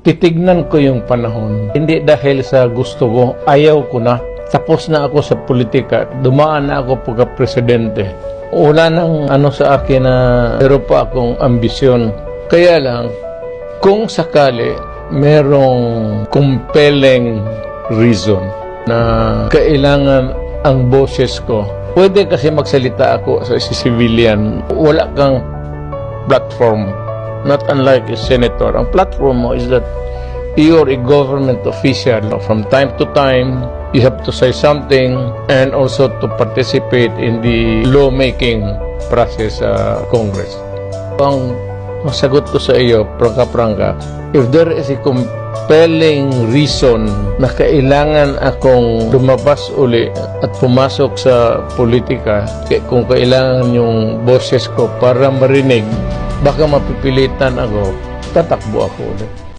titignan ko yung panahon. Hindi dahil sa gusto ko, ayaw ko na. Tapos na ako sa politika, dumaan na ako pagka-presidente. Wala nang sa akin na meron pa akong ambisyon. Kaya lang, kung sakali merong compelling reason na kailangan ang boses ko, pwede kasi magsalita ako sa civilian. Wala kang platform. Not unlike a senator. Ang platform mo is that you're a government official. From time to time, you have to say something and also to participate in the lawmaking process sa Congress. Ang masagot ko sa iyo, prangka-prangka, if there is a compelling reason na kailangan akong lumabas uli at pumasok sa politika, kung kailangan yung boses ko para marinig, baka mapipilitan ako, tatakbo ako ulit.